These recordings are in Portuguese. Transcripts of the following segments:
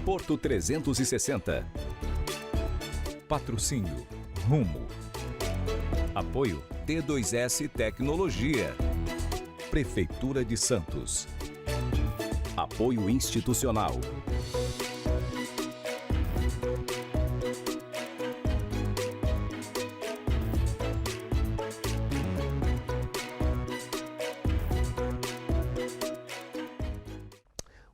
Porto 360. Patrocínio Rumo. Apoio T2S Tecnologia. Prefeitura de Santos. Apoio institucional.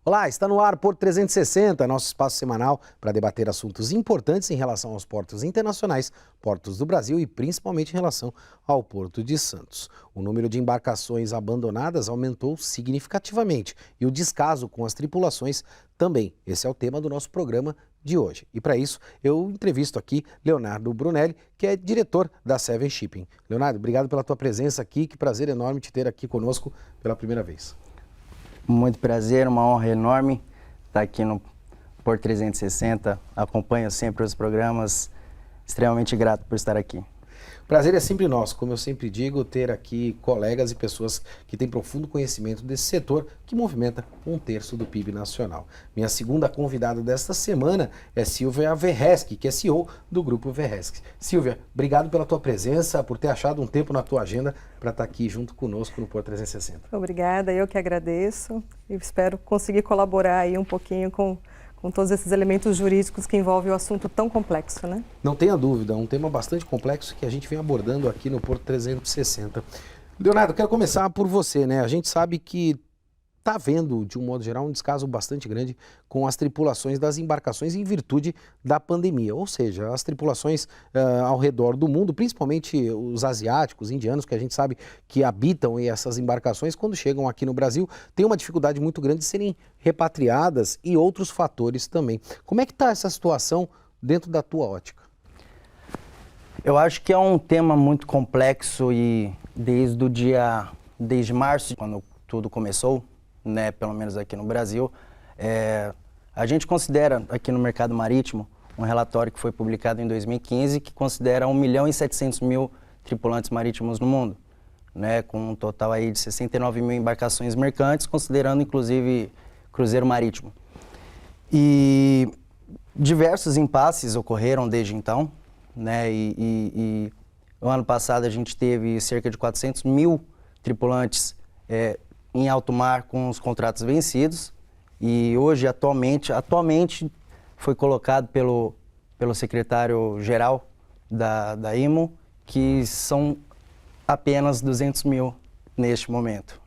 Olá, está no ar Porto 360, nosso espaço semanal para debater assuntos importantes em relação aos portos internacionais, portos do Brasil e principalmente em relação ao Porto de Santos. O número de embarcações abandonadas aumentou significativamente e o descaso com as tripulações também. Esse é o tema do nosso programa de hoje. E para isso, eu entrevisto aqui Leonardo Brunelli, que é diretor da Seven Shipping. Leonardo, obrigado pela tua presença aqui, que prazer enorme te ter aqui conosco pela primeira vez. Muito prazer, uma honra enorme estar aqui no Porto 360. Acompanho sempre os programas, extremamente grato por estar aqui. O prazer é sempre nosso, como eu sempre digo, ter aqui colegas e pessoas que têm profundo conhecimento desse setor que movimenta 1/3 do PIB nacional. Minha segunda convidada desta semana é Silvia Verreschi, que é CEO do Grupo Verreschi. Silvia, obrigado pela tua presença, por ter achado um tempo na tua agenda para estar aqui junto conosco no Porto 360. Obrigada, eu que agradeço e espero conseguir colaborar aí um pouquinho com todos esses elementos jurídicos que envolvem o assunto tão complexo, né? Não tenha dúvida, é um tema bastante complexo que a gente vem abordando aqui no Porto 360. Leonardo, quero começar por você, né? A gente sabe que está havendo, de um modo geral, um descaso bastante grande com as tripulações das embarcações em virtude da pandemia. Ou seja, as tripulações ao redor do mundo, principalmente os asiáticos, indianos, que a gente sabe que habitam essas embarcações, quando chegam aqui no Brasil, têm uma dificuldade muito grande de serem repatriadas e outros fatores também. Como é que está essa situação dentro da tua ótica? Eu acho que é um tema muito complexo e desde março, quando tudo começou, né, pelo menos aqui no Brasil, a gente considera aqui no mercado marítimo um relatório que foi publicado em 2015 que considera 1.700.000 tripulantes marítimos no mundo, né, com um total aí de 69 mil embarcações mercantes, considerando inclusive cruzeiro marítimo. E diversos impasses ocorreram desde então, né, e no ano passado a gente teve cerca de 400 mil tripulantes em alto mar com os contratos vencidos e hoje, atualmente foi colocado pelo secretário-geral da IMO que são apenas 200 mil neste momento.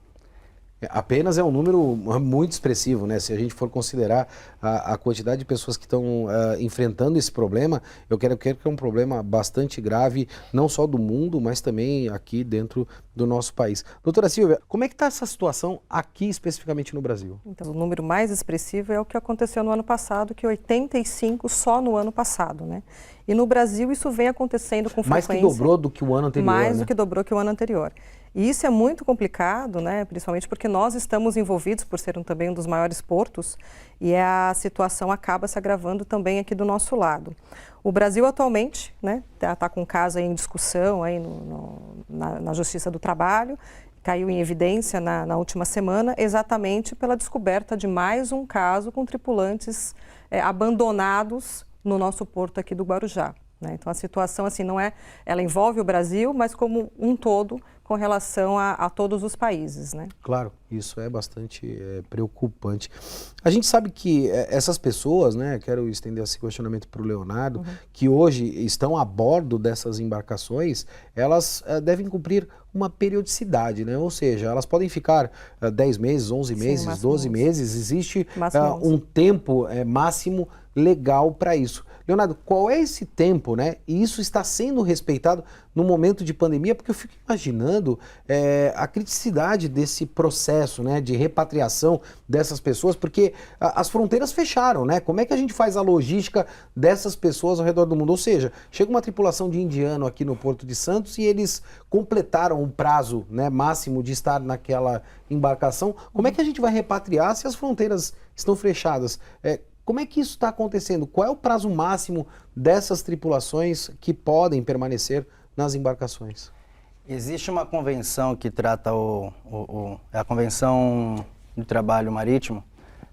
Apenas é um número muito expressivo, né? Se a gente for considerar a quantidade de pessoas que estão enfrentando esse problema, eu quero que é um problema bastante grave, não só do mundo, mas também aqui dentro do nosso país. Doutora Silvia, como é que está essa situação aqui especificamente no Brasil? Então, o número mais expressivo é o que aconteceu no ano passado, que 85 só no ano passado, né? E no Brasil isso vem acontecendo com frequência. Mais que dobrou do que o ano anterior, Mais né? do que dobrou que o ano anterior. E isso é muito complicado, né? Principalmente porque nós estamos envolvidos, por ser também um dos maiores portos, e a situação acaba se agravando também aqui do nosso lado. O Brasil atualmente, né, tá com um caso aí em discussão aí na Justiça do Trabalho, caiu em evidência na última semana, exatamente pela descoberta de mais um caso com tripulantes abandonados no nosso porto aqui do Guarujá, né? Então a situação assim ela envolve o Brasil, mas como um todo com relação a todos os países, né? Claro, isso é bastante preocupante. A gente sabe que essas pessoas, né, quero estender esse questionamento para o Leonardo, que hoje estão a bordo dessas embarcações, elas devem cumprir uma periodicidade, né? Ou seja, elas podem ficar 10 meses, 11 meses, 12 meses, existe um tempo máximo legal para isso. Leonardo, qual é esse tempo, né? E isso está sendo respeitado no momento de pandemia, porque eu fico imaginando a criticidade desse processo, né, de repatriação dessas pessoas, porque as fronteiras fecharam, né? Como é que a gente faz a logística dessas pessoas ao redor do mundo? Ou seja, chega uma tripulação de indiano aqui no Porto de Santos e eles completaram o prazo, né, máximo de estar naquela embarcação. Como é que a gente vai repatriar se as fronteiras estão fechadas? Como é que isso está acontecendo? Qual é o prazo máximo dessas tripulações que podem permanecer nas embarcações? Existe uma convenção que trata a Convenção do Trabalho Marítimo,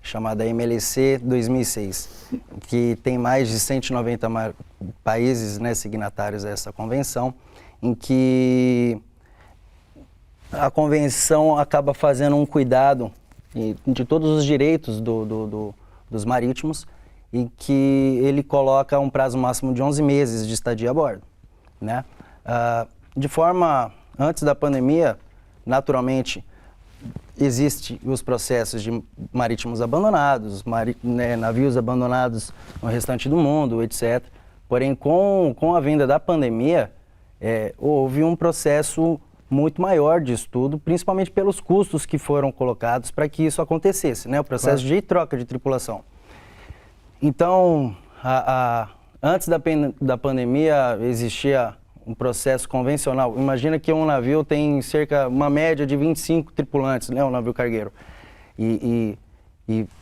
chamada MLC 2006, que tem mais de 190 países, né, signatários dessa convenção, em que a convenção acaba fazendo um cuidado de todos os direitos dos marítimos, e que ele coloca um prazo máximo de 11 meses de estadia a bordo, né? Antes da pandemia, naturalmente, existem os processos de marítimos abandonados, navios abandonados no restante do mundo, etc. Porém, com a vinda da pandemia, houve um processo muito maior de estudo, principalmente pelos custos que foram colocados para que isso acontecesse, né? O processo de troca de tripulação. Então, antes da pandemia, existia um processo convencional. Imagina que um navio tem uma média de 25 tripulantes, né? Um navio cargueiro. E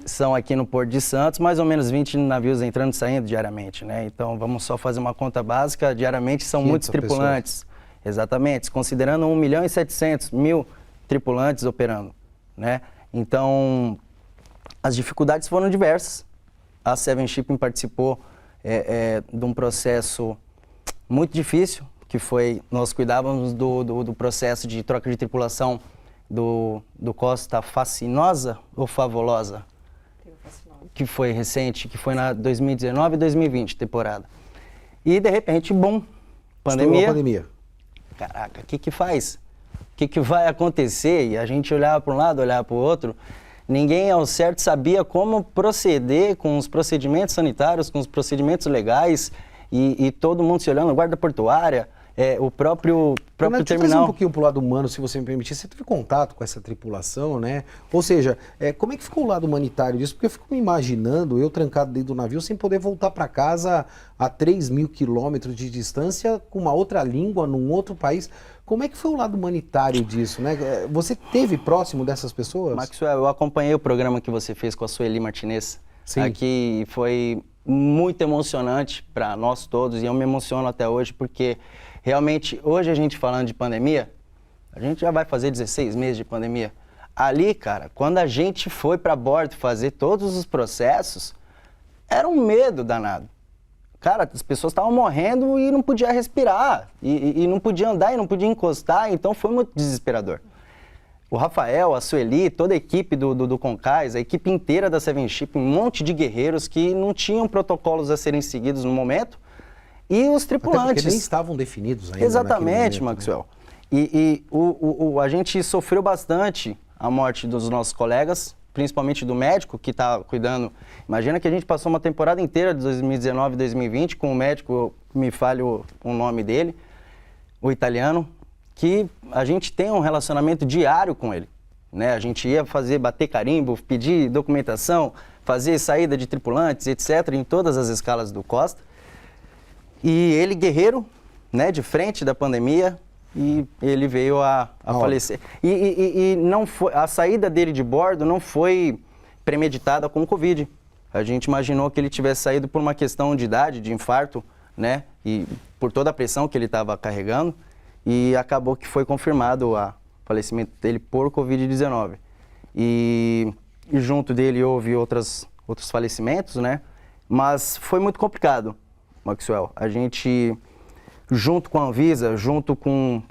são aqui no Porto de Santos, mais ou menos 20 navios entrando e saindo diariamente, né? Então, vamos só fazer uma conta básica. Diariamente são muitos tripulantes. Pessoas. Exatamente, considerando 1.700.000 tripulantes operando, né? Então, as dificuldades foram diversas. A Seven Shipping participou de um processo muito difícil, que foi, nós cuidávamos do processo de troca de tripulação do Costa Fascinosa ou Favolosa, que foi recente, que foi na 2019 e 2020 temporada. E de repente, pandemia. Caraca, o que faz? O que vai acontecer? E a gente olhava para um lado, olhava para o outro. Ninguém ao certo sabia como proceder com os procedimentos sanitários, com os procedimentos legais, e todo mundo se olhando, guarda portuária, o próprio terminal. Um pouquinho para o lado humano, se você me permitir. Você teve contato com essa tripulação, né? Ou seja, como é que ficou o lado humanitário disso? Porque eu fico me imaginando, eu trancado dentro do navio, sem poder voltar para casa a 3.000 quilômetros de distância, com uma outra língua, num outro país. Como é que foi o lado humanitário disso, né? Você esteve próximo dessas pessoas? Maxwell, eu acompanhei o programa que você fez com a Sueli Martinez. Sim. Aqui foi muito emocionante para nós todos, e eu me emociono até hoje, porque realmente, hoje a gente falando de pandemia, a gente já vai fazer 16 meses de pandemia. Ali, cara, quando a gente foi para bordo fazer todos os processos, era um medo danado. Cara, as pessoas estavam morrendo e não podia respirar, e não podia andar, e não podia encostar, então foi muito desesperador. O Rafael, a Sueli, toda a equipe do Concais, a equipe inteira da Seven Shipping, um monte de guerreiros que não tinham protocolos a serem seguidos no momento, e os tripulantes. Até porque nem estavam definidos ainda. Exatamente, momento, Maxwell. Né? A gente sofreu bastante a morte dos nossos colegas, principalmente do médico que está cuidando. Imagina que a gente passou uma temporada inteira de 2019 e 2020 com o médico, me falho o nome dele, o italiano, que a gente tem um relacionamento diário com ele, né? A gente ia bater carimbo, pedir documentação, fazer saída de tripulantes, etc., em todas as escalas do Costa. E ele, guerreiro, né, de frente da pandemia, e ele veio a falecer. E não foi, a saída dele de bordo não foi premeditada com o Covid. A gente imaginou que ele tivesse saído por uma questão de idade, de infarto, né, e por toda a pressão que ele estava carregando, e acabou que foi confirmado o falecimento dele por Covid-19. E junto dele houve outros falecimentos, né, mas foi muito complicado, Maxwell. A gente, junto com a Anvisa, junto com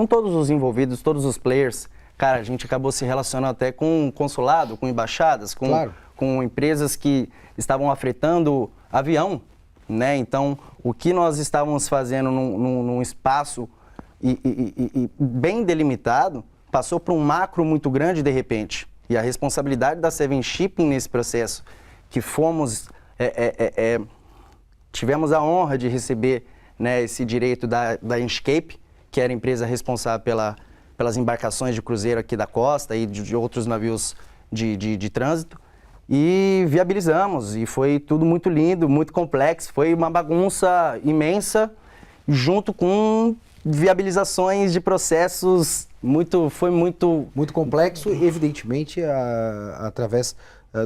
todos os envolvidos, todos os players, cara, a gente acabou se relacionando até com consulado, com embaixadas, com empresas que estavam afretando avião, né? Então, o que nós estávamos fazendo num espaço bem delimitado, passou para um macro muito grande de repente. E a responsabilidade da Seven Shipping nesse processo, que tivemos a honra de receber, né, esse direito da Inchcape, que era a empresa responsável pelas embarcações de cruzeiro aqui da costa e de outros navios de trânsito, e viabilizamos, e foi tudo muito lindo, muito complexo, foi uma bagunça imensa, junto com viabilizações de processos muito complexo, evidentemente, através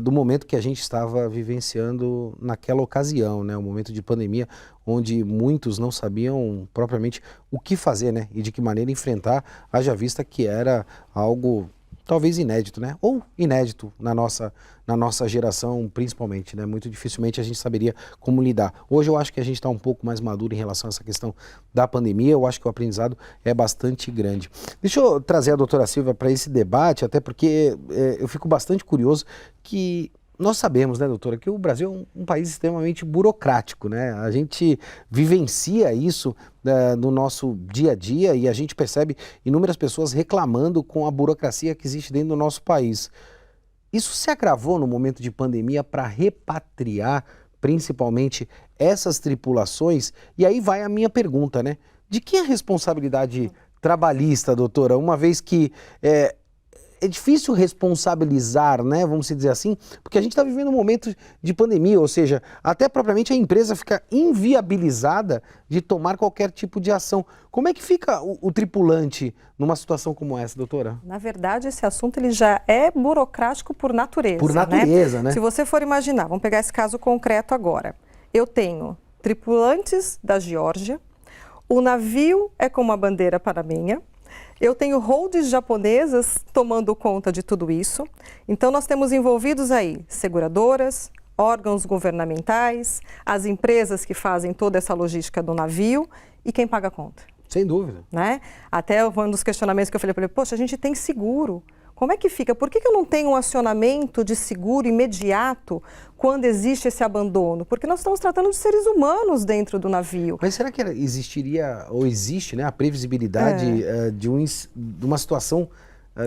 do momento que a gente estava vivenciando naquela ocasião, né? Um momento de pandemia, onde muitos não sabiam propriamente o que fazer, né? E de que maneira enfrentar, haja vista que era algo talvez inédito, né? Ou inédito na nossa geração, principalmente, né? Muito dificilmente a gente saberia como lidar. Hoje eu acho que a gente está um pouco mais maduro em relação a essa questão da pandemia, eu acho que o aprendizado é bastante grande. Deixa eu trazer a doutora Silvia para esse debate, até porque eu fico bastante curioso que nós sabemos, né, doutora, que o Brasil é um país extremamente burocrático, né? A gente vivencia isso no nosso dia a dia e a gente percebe inúmeras pessoas reclamando com a burocracia que existe dentro do nosso país. Isso se agravou no momento de pandemia para repatriar, principalmente, essas tripulações? E aí vai a minha pergunta, né? De quem é a responsabilidade trabalhista, doutora? Uma vez que é difícil responsabilizar, né, vamos dizer assim, porque a gente está vivendo um momento de pandemia, ou seja, até propriamente a empresa fica inviabilizada de tomar qualquer tipo de ação. Como é que fica o tripulante numa situação como essa, doutora? Na verdade, esse assunto ele já é burocrático por natureza. Por natureza, né? Se você for imaginar, vamos pegar esse caso concreto agora. Eu tenho tripulantes da Geórgia, o navio é com uma bandeira panameña, eu tenho holds japonesas tomando conta de tudo isso. Então, nós temos envolvidos aí seguradoras, órgãos governamentais, as empresas que fazem toda essa logística do navio e quem paga a conta. Sem dúvida. Né? Até um dos questionamentos que eu falei para ele, poxa, a gente tem seguro. Como é que fica? Por que eu não tenho um acionamento de seguro imediato quando existe esse abandono? Porque nós estamos tratando de seres humanos dentro do navio. Mas será que existiria, ou existe, né, a previsibilidade de uma situação,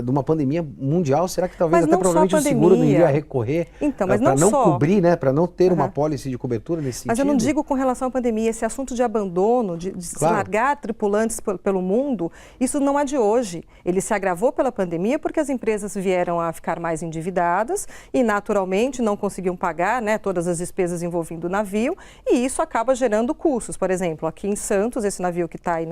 de uma pandemia mundial? Será que talvez até provavelmente o seguro não iria recorrer para não cobrir, né, para não ter uma pólice de cobertura nesse sentido? Mas eu não digo com relação à pandemia, esse assunto de abandono, de largar tripulantes pelo mundo, isso não é de hoje. Ele se agravou pela pandemia porque as empresas vieram a ficar mais endividadas e naturalmente não conseguiam pagar, né, todas as despesas envolvendo o navio e isso acaba gerando custos. Por exemplo, aqui em Santos, esse navio que está aí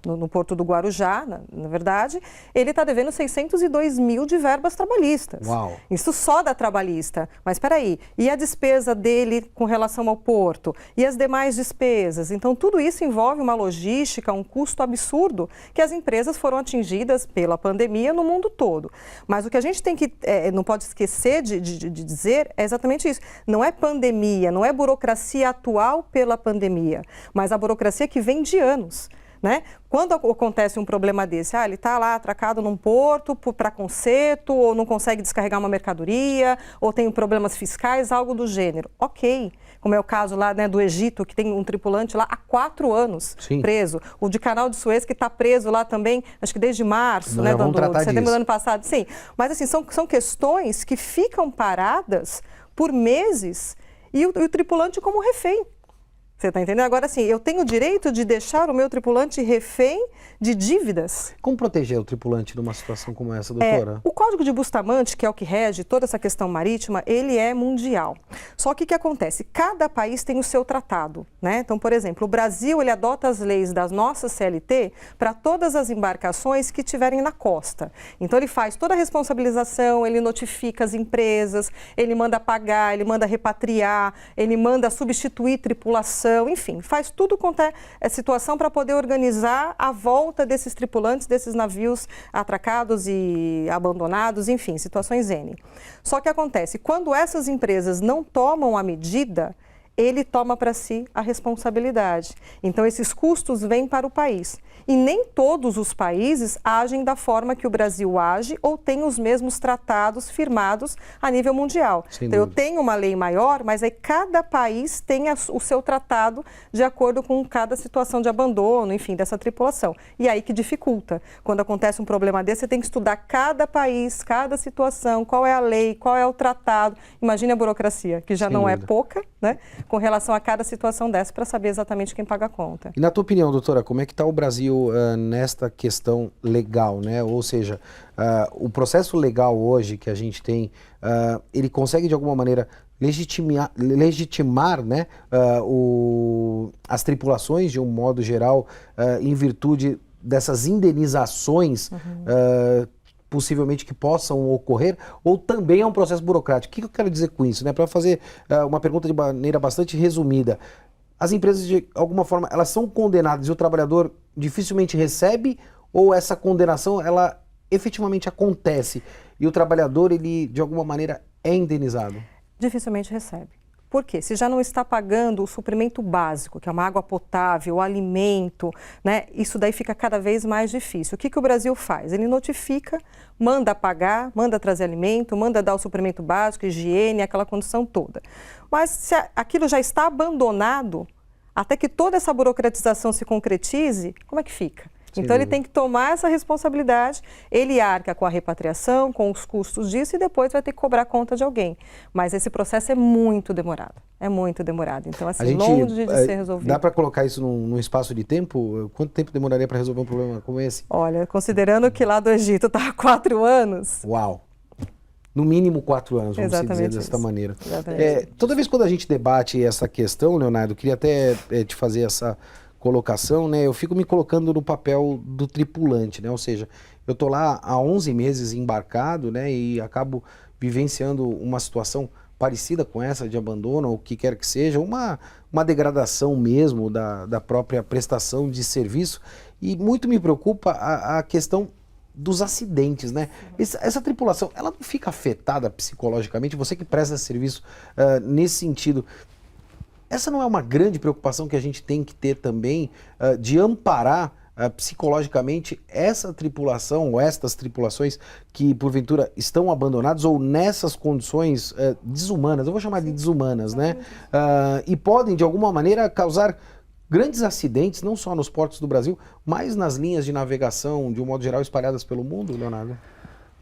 no porto do Guarujá, na verdade, ele está devendo 602 mil de verbas trabalhistas. Uau. Isso só da trabalhista. Mas espera aí, e a despesa dele com relação ao porto? E as demais despesas? Então, tudo isso envolve uma logística, um custo absurdo que as empresas foram atingidas pela pandemia no mundo todo. Mas o que a gente tem que, não pode esquecer de dizer é exatamente isso. Não é pandemia, não é burocracia atual pela pandemia, mas a burocracia que vem de anos. Né? Quando acontece um problema desse, ele está lá atracado num porto para conserto, ou não consegue descarregar uma mercadoria, ou tem problemas fiscais, algo do gênero. Ok, como é o caso lá, né, do Egito, que tem um tripulante lá há 4 anos preso. O de Canal de Suez, que está preso lá também, acho que desde março, né, do setembro do ano passado. Sim, mas assim, são questões que ficam paradas por meses e o tripulante como refém. Você está entendendo? Agora, assim, eu tenho o direito de deixar o meu tripulante refém de dívidas. Como proteger o tripulante numa situação como essa, doutora? O Código de Bustamante, que é o que rege toda essa questão marítima, ele é mundial. Só que o que acontece? Cada país tem o seu tratado, né? Então, por exemplo, o Brasil, ele adota as leis da nossa CLT para todas as embarcações que estiverem na costa. Então, ele faz toda a responsabilização, ele notifica as empresas, ele manda pagar, ele manda repatriar, ele manda substituir tripulação, enfim, faz tudo quanto é situação para poder organizar a volta desses tripulantes, desses navios atracados e abandonados, enfim, situações N. Só que acontece, quando essas empresas não tomam a medida, ele toma para si a responsabilidade. Então, esses custos vêm para o país. E nem todos os países agem da forma que o Brasil age ou têm os mesmos tratados firmados a nível mundial. Então, eu tenho uma lei maior, mas aí cada país tem o seu tratado de acordo com cada situação de abandono, enfim, dessa tripulação. E aí que dificulta. Quando acontece um problema desse, você tem que estudar cada país, cada situação, qual é a lei, qual é o tratado. Imagine a burocracia, que já não é pouca, né? Com relação a cada situação dessa, para saber exatamente quem paga a conta. E na tua opinião, doutora, como é que está o Brasil nesta questão legal, né? Ou seja, o processo legal hoje que a gente tem, ele consegue de alguma maneira legitimar, né, as tripulações de um modo geral em virtude dessas indenizações possivelmente que possam ocorrer, ou também é um processo burocrático? O que eu quero dizer com isso, né? Para fazer uma pergunta de maneira bastante resumida, as empresas de alguma forma elas são condenadas e o trabalhador dificilmente recebe, ou essa condenação ela efetivamente acontece e o trabalhador, ele de alguma maneira é indenizado? Dificilmente recebe. Por quê? Se já não está pagando o suprimento básico, que é uma água potável, o alimento, né? Isso daí fica cada vez mais difícil. O que o Brasil faz? Ele notifica, manda pagar, manda trazer alimento, manda dar o suprimento básico, higiene, aquela condição toda. Mas se aquilo já está abandonado, até que toda essa burocratização se concretize, como é que fica? Então, ele tem que tomar essa responsabilidade, ele arca com a repatriação, com os custos disso e depois vai ter que cobrar conta de alguém. Mas esse processo é muito demorado, Então, assim, longe de ser resolvido. Dá para colocar isso num espaço de tempo? Quanto tempo demoraria para resolver um problema como esse? Olha, considerando que lá do Egito está há 4 anos... Uau! No mínimo 4 anos, vamos dizer desta maneira. Toda vez quando a gente debate essa questão, Leonardo, queria até te fazer essa colocação, né? Eu fico me colocando no papel do tripulante, né? Ou seja, eu tô lá há 11 meses embarcado, né? E acabo vivenciando uma situação parecida com essa de abandono, ou o que quer que seja, uma degradação mesmo da própria prestação de serviço. E muito me preocupa a questão dos acidentes, né? Essa tripulação, ela não fica afetada psicologicamente? Você que presta serviço nesse sentido, essa não é uma grande preocupação que a gente tem que ter também de amparar psicologicamente essa tripulação ou estas tripulações que porventura estão abandonadas ou nessas condições desumanas, eu vou chamar de desumanas, né? E podem de alguma maneira causar grandes acidentes, não só nos portos do Brasil, mas nas linhas de navegação, de um modo geral, espalhadas pelo mundo, Leonardo?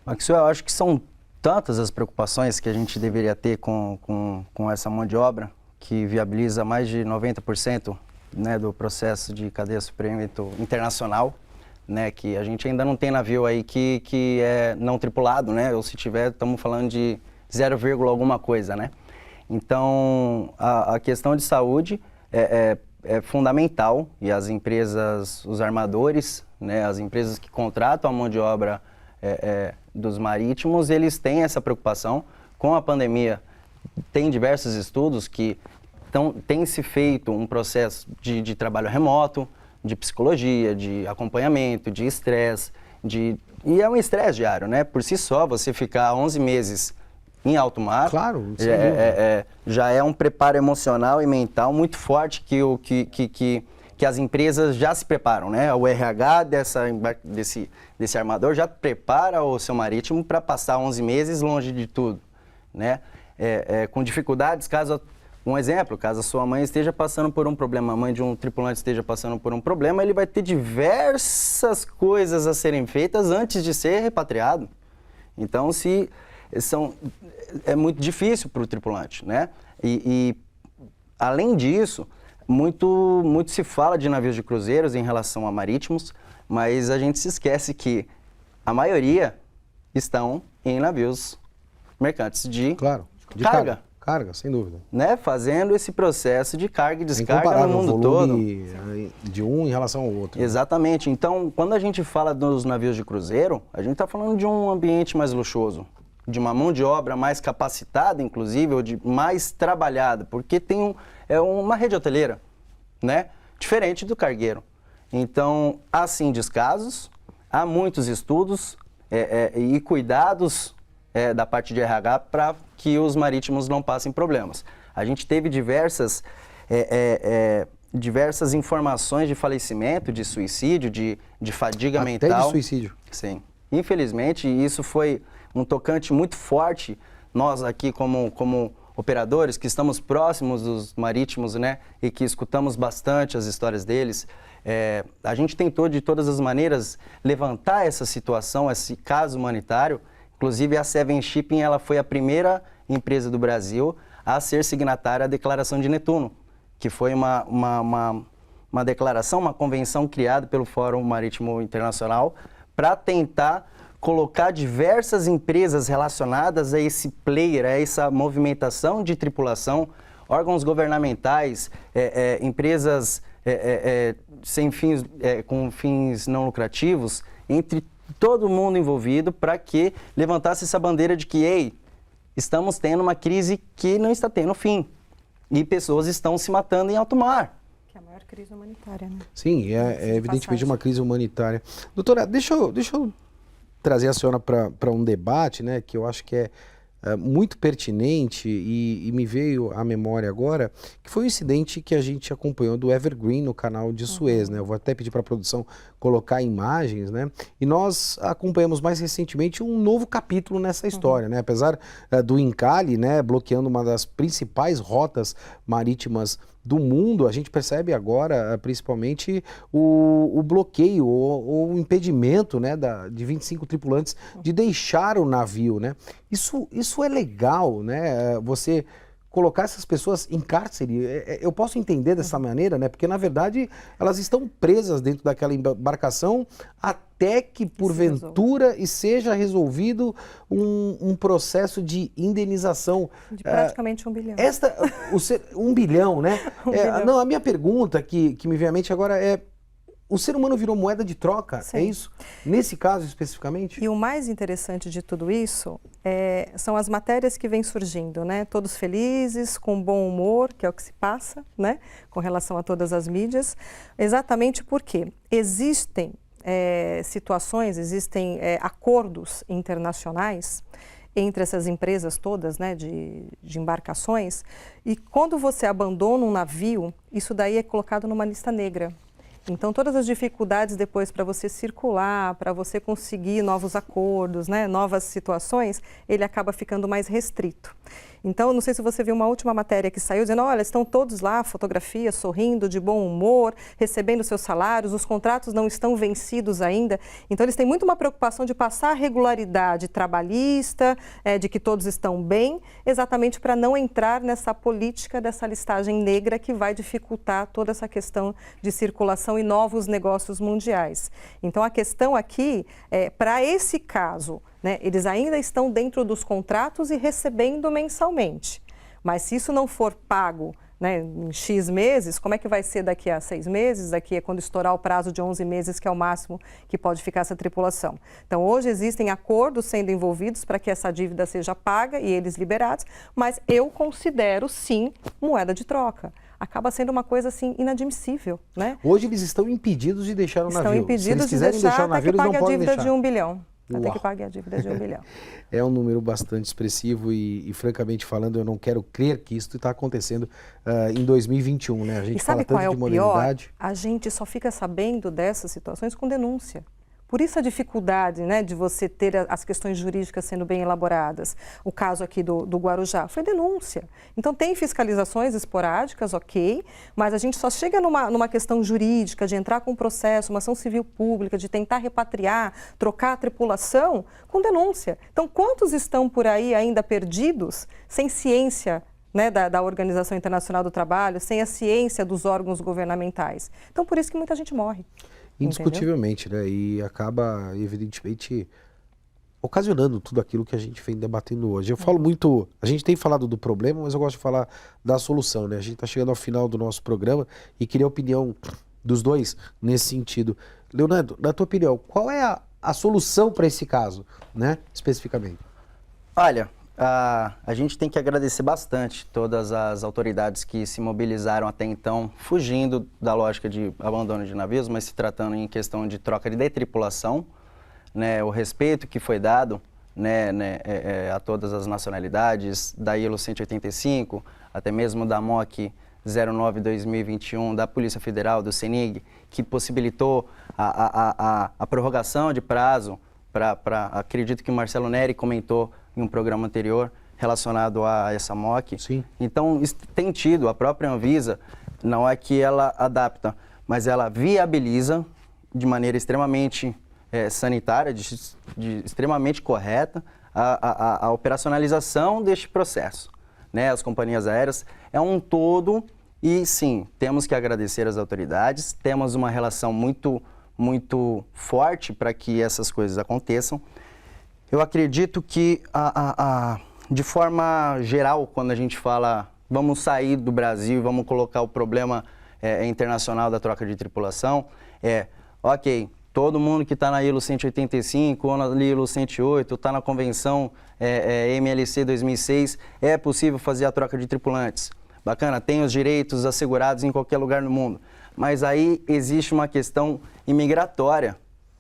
Maxwell, eu acho que são tantas as preocupações que a gente deveria ter com essa mão de obra, que viabiliza mais de 90%, né, do processo de cadeia de suprimento internacional, né, que a gente ainda não tem navio aí que é não tripulado, né, ou se tiver, estamos falando de 0, alguma coisa, né. Então, a questão de saúde é fundamental e as empresas, os armadores, né, as empresas que contratam a mão de obra dos marítimos, eles têm essa preocupação. Com a pandemia, tem diversos estudos que tem se feito um processo de trabalho remoto, de psicologia, de acompanhamento, de estresse, e é um estresse diário, né? Por si só, você ficar 11 meses em alto mar, claro, já é um preparo emocional e mental muito forte que as empresas já se preparam, né? O RH desse armador já prepara o seu marítimo para passar 11 meses longe de tudo, né? Com dificuldades, um exemplo, caso a sua mãe esteja passando por um problema, a mãe de um tripulante esteja passando por um problema, ele vai ter diversas coisas a serem feitas antes de ser repatriado. Então, é muito difícil para o tripulante, né? E além disso, muito se fala de navios de cruzeiros em relação a marítimos, mas a gente se esquece que a maioria estão em navios mercantes de carga. Carga, sem dúvida. Né? Fazendo esse processo de carga e descarga no mundo todo. De um em relação ao outro. Exatamente. Então, quando a gente fala dos navios de cruzeiro, a gente está falando de um ambiente mais luxuoso, de uma mão de obra mais capacitada, inclusive, ou de mais trabalhada, porque tem uma rede hoteleira, né? Diferente do cargueiro. Então, há sim descasos, há muitos estudos e cuidados da parte de RH para que os marítimos não passem problemas. A gente teve diversas informações de falecimento, de suicídio, de fadiga mental. Até de suicídio. Sim. Infelizmente, isso foi um tocante muito forte. Nós aqui, como operadores, que estamos próximos dos marítimos, né, e que escutamos bastante as histórias deles, a gente tentou, de todas as maneiras, levantar essa situação, esse caso humanitário. Inclusive, a Seven Shipping, ela foi a primeira empresa do Brasil a ser signatária da Declaração de Netuno, que foi uma declaração, uma convenção criada pelo Fórum Marítimo Internacional para tentar colocar diversas empresas relacionadas a esse player, a essa movimentação de tripulação, órgãos governamentais, empresas sem fins, com fins não lucrativos, entre todo mundo envolvido, para que levantasse essa bandeira de que, ei, estamos tendo uma crise que não está tendo fim e pessoas estão se matando em alto mar. Que é a maior crise humanitária, né? Sim, é evidentemente uma crise humanitária. Doutora, deixa eu trazer a senhora para um debate, né, que eu acho que é muito pertinente e me veio à memória agora, que foi um incidente que a gente acompanhou do Evergreen no canal de Suez, né? Eu vou até pedir para a produção colocar imagens, né? E nós acompanhamos mais recentemente um novo capítulo nessa história, né? Apesar do Encalhe, né, bloqueando uma das principais rotas marítimas do mundo, a gente percebe agora, principalmente, o bloqueio ou o impedimento, né, de 25 tripulantes de deixar o navio, né? Isso é legal, né? Você colocar essas pessoas em cárcere, eu posso entender dessa maneira, né? Porque, na verdade, elas estão presas dentro daquela embarcação até que, porventura, seja resolvido um processo de indenização. De praticamente 1 bilhão. 1 bilhão, né? 1 bilhão. Não, a minha pergunta que me vem à mente agora é: o ser humano virou moeda de troca? Sim. É isso? Nesse caso especificamente? E o mais interessante de tudo isso são as matérias que vêm surgindo, né? Todos felizes, com bom humor, que é o que se passa, né? Com relação a todas as mídias. Exatamente porque existem situações, existem acordos internacionais entre essas empresas todas, né, de embarcações, e quando você abandona um navio, isso daí é colocado numa lista negra. Então, todas as dificuldades depois para você circular, para você conseguir novos acordos, né, novas situações, ele acaba ficando mais restrito. Então, não sei se você viu uma última matéria que saiu dizendo, olha, estão todos lá, fotografias, sorrindo, de bom humor, recebendo seus salários, os contratos não estão vencidos ainda. Então, eles têm muito uma preocupação de passar a regularidade trabalhista, de que todos estão bem, exatamente para não entrar nessa política dessa listagem negra que vai dificultar toda essa questão de circulação e novos negócios mundiais. Então, a questão aqui, para esse caso, né, eles ainda estão dentro dos contratos e recebendo mensalmente. Mas se isso não for pago, né, em X meses, como é que vai ser daqui a 6 meses, daqui a quando estourar o prazo de 11 meses, que é o máximo que pode ficar essa tripulação? Então, hoje existem acordos sendo envolvidos para que essa dívida seja paga e eles liberados, mas eu considero, sim, moeda de troca. Acaba sendo uma coisa, assim, inadmissível, né? Hoje eles estão impedidos de deixar o navio. Estão impedidos de deixar até que pague a dívida de 1 bilhão. Até que pague a dívida de 1 bilhão. É um número bastante expressivo e, francamente falando, eu não quero crer que isso está acontecendo em 2021, né? A gente fala tanto de modernidade. A gente só fica sabendo dessas situações com denúncia. Por isso a dificuldade, né, de você ter as questões jurídicas sendo bem elaboradas. O caso aqui do Guarujá foi denúncia. Então tem fiscalizações esporádicas, ok, mas a gente só chega numa questão jurídica, de entrar com um processo, uma ação civil pública, de tentar repatriar, trocar a tripulação, com denúncia. Então quantos estão por aí ainda perdidos, sem ciência, né, da Organização Internacional do Trabalho, sem a ciência dos órgãos governamentais? Então por isso que muita gente morre. Indiscutivelmente, né? E acaba, evidentemente, ocasionando tudo aquilo que a gente vem debatendo hoje. Eu falo muito, a gente tem falado do problema, mas eu gosto de falar da solução, né? A gente está chegando ao final do nosso programa e queria a opinião dos dois nesse sentido. Leonardo, na tua opinião, qual é a solução para esse caso, né? Especificamente. Olha, a gente tem que agradecer bastante todas as autoridades que se mobilizaram até então, fugindo da lógica de abandono de navios, mas se tratando em questão de troca de tripulação, né, o respeito que foi dado, né, a todas as nacionalidades, da ILO 185, até mesmo da MOC 09/2021, da Polícia Federal, do CENIG, que possibilitou a prorrogação de prazo acredito que o Marcelo Neri comentou em um programa anterior relacionado a essa MOC. Sim. Então, tem tido, a própria Anvisa, não é que ela adapta, mas ela viabiliza de maneira extremamente sanitária, extremamente correta, a operacionalização deste processo. Né? As companhias aéreas é um todo e, sim, temos que agradecer às autoridades, temos uma relação muito forte para que essas coisas aconteçam. Eu acredito que, de forma geral, quando a gente fala vamos sair do Brasil, vamos colocar o problema internacional da troca de tripulação, ok, todo mundo que está na ILO 185 ou na ILO 108, está na Convenção MLC 2006, é possível fazer a troca de tripulantes. Bacana, tem os direitos assegurados em qualquer lugar no mundo. Mas aí existe uma questão imigratória,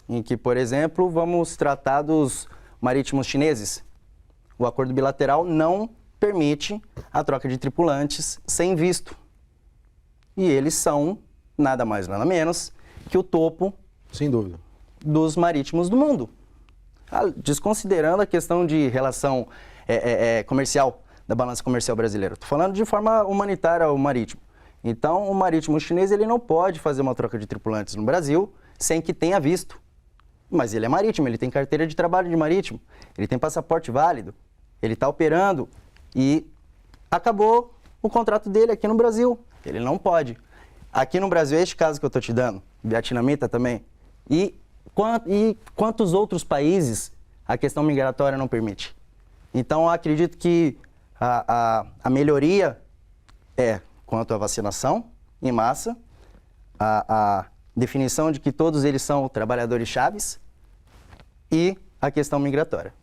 em que, por exemplo, vamos tratar dos marítimos chineses. O acordo bilateral não permite a troca de tripulantes sem visto. E eles são nada mais, nada menos que o topo, sem dúvida, dos marítimos do mundo. Desconsiderando a questão de relação comercial, da balança comercial brasileira. Estou falando de forma humanitária o marítimo. Então, o marítimo chinês ele não pode fazer uma troca de tripulantes no Brasil sem que tenha visto. Mas ele é marítimo, ele tem carteira de trabalho de marítimo, ele tem passaporte válido, ele está operando e acabou o contrato dele aqui no Brasil. Ele não pode. Aqui no Brasil, este caso que eu estou te dando, vietnamita também. E quantos outros países a questão migratória não permite? Então, eu acredito que a melhoria é quanto à vacinação em massa, a definição de que todos eles são trabalhadores chaves e a questão migratória.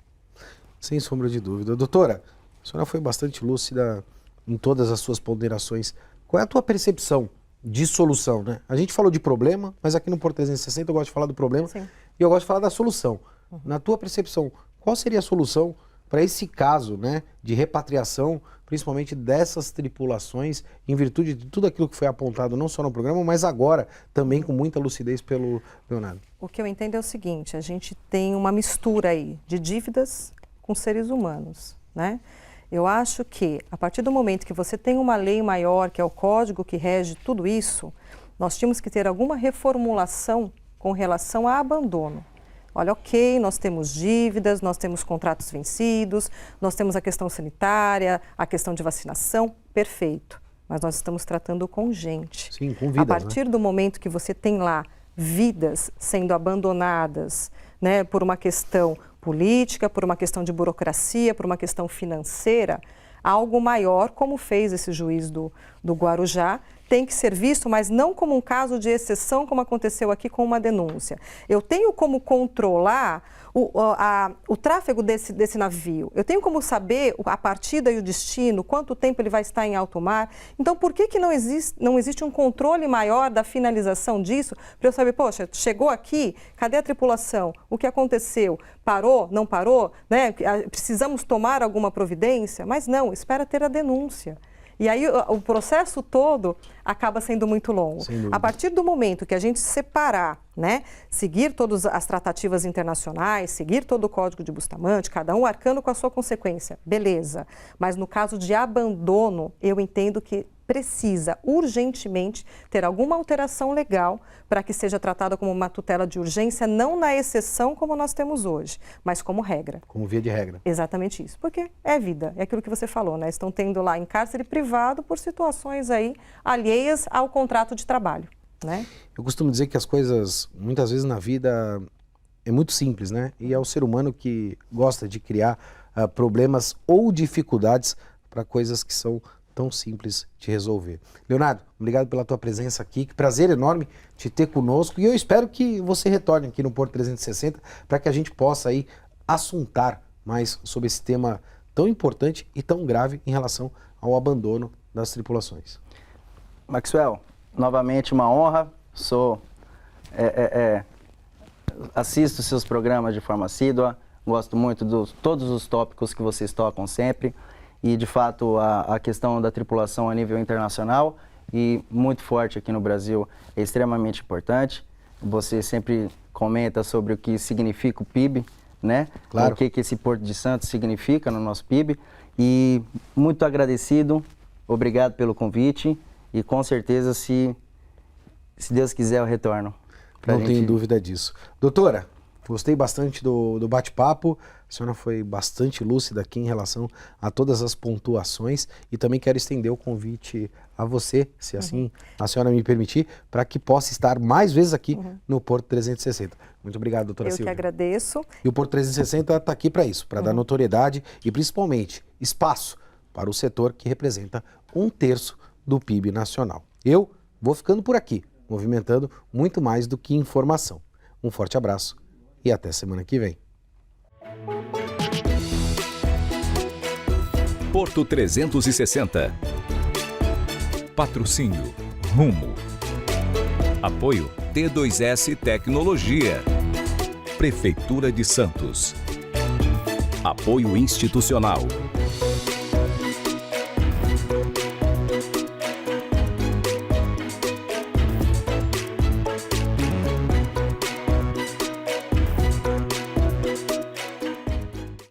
Sem sombra de dúvida. Doutora, a senhora foi bastante lúcida em todas as suas ponderações. Qual é a tua percepção de solução, né? A gente falou de problema, mas aqui no Porto 360 eu gosto de falar do problema. Sim. E eu gosto de falar da solução. Na tua percepção, qual seria a solução para esse caso, né, de repatriação, principalmente dessas tripulações, em virtude de tudo aquilo que foi apontado, não só no programa, mas agora também com muita lucidez pelo Leonardo? O que eu entendo é o seguinte, a gente tem uma mistura aí de dívidas com seres humanos, né? Eu acho que, a partir do momento que você tem uma lei maior, que é o código que rege tudo isso, nós tínhamos que ter alguma reformulação com relação a abandono. Olha, ok, nós temos dívidas, nós temos contratos vencidos, nós temos a questão sanitária, a questão de vacinação, perfeito. Mas nós estamos tratando com gente. Sim, com vidas, a partir do momento que você tem lá vidas sendo abandonadas, né, por uma questão política, por uma questão de burocracia, por uma questão financeira, algo maior, como fez esse juiz do Guarujá, tem que ser visto, mas não como um caso de exceção, como aconteceu aqui com uma denúncia. Eu tenho como controlar o tráfego desse navio. Eu tenho como saber a partida e o destino, quanto tempo ele vai estar em alto mar. Então, por que não existe um controle maior da finalização disso, para eu saber, poxa, chegou aqui, cadê a tripulação? O que aconteceu? Parou? Não parou? Né? Precisamos tomar alguma providência? Mas não, espera ter a denúncia. E aí o processo todo acaba sendo muito longo. A partir do momento que a gente separar, né, seguir todas as tratativas internacionais, seguir todo o Código de Bustamante, cada um arcando com a sua consequência, beleza. Mas no caso de abandono, eu entendo que precisa urgentemente ter alguma alteração legal para que seja tratada como uma tutela de urgência, não na exceção como nós temos hoje, mas como regra. Como via de regra. Exatamente isso, porque é vida, é aquilo que você falou, né? Estão tendo lá em cárcere privado por situações aí alheias ao contrato de trabalho, né? Eu costumo dizer que as coisas, muitas vezes na vida, é muito simples, né? E é o ser humano que gosta de criar problemas ou dificuldades para coisas que são tão simples de resolver. Leonardo, obrigado pela tua presença aqui, que prazer enorme te ter conosco e eu espero que você retorne aqui no Porto 360 para que a gente possa aí assuntar mais sobre esse tema tão importante e tão grave em relação ao abandono das tripulações. Maxwell, novamente uma honra, assisto seus programas de forma assídua, gosto muito de todos os tópicos que vocês tocam sempre. E, de fato, a questão da tripulação a nível internacional e muito forte aqui no Brasil é extremamente importante. Você sempre comenta sobre o que significa o PIB, né? Claro. O que esse Porto de Santos significa no nosso PIB. E muito agradecido, obrigado pelo convite e, com certeza, se Deus quiser, eu retorno. Não tenho dúvida disso. Doutora, gostei bastante do bate-papo. A senhora foi bastante lúcida aqui em relação a todas as pontuações e também quero estender o convite a você, se assim a senhora me permitir, para que possa estar mais vezes aqui no Porto 360. Muito obrigado, doutora Silvia. Eu que agradeço. E o Porto 360 está aqui para isso, para dar notoriedade e principalmente espaço para o setor que representa 1/3 do PIB nacional. Eu vou ficando por aqui, movimentando muito mais do que informação. Um forte abraço e até semana que vem. Porto 360. Patrocínio Rumo. Apoio T2S Tecnologia. Prefeitura de Santos. Apoio institucional.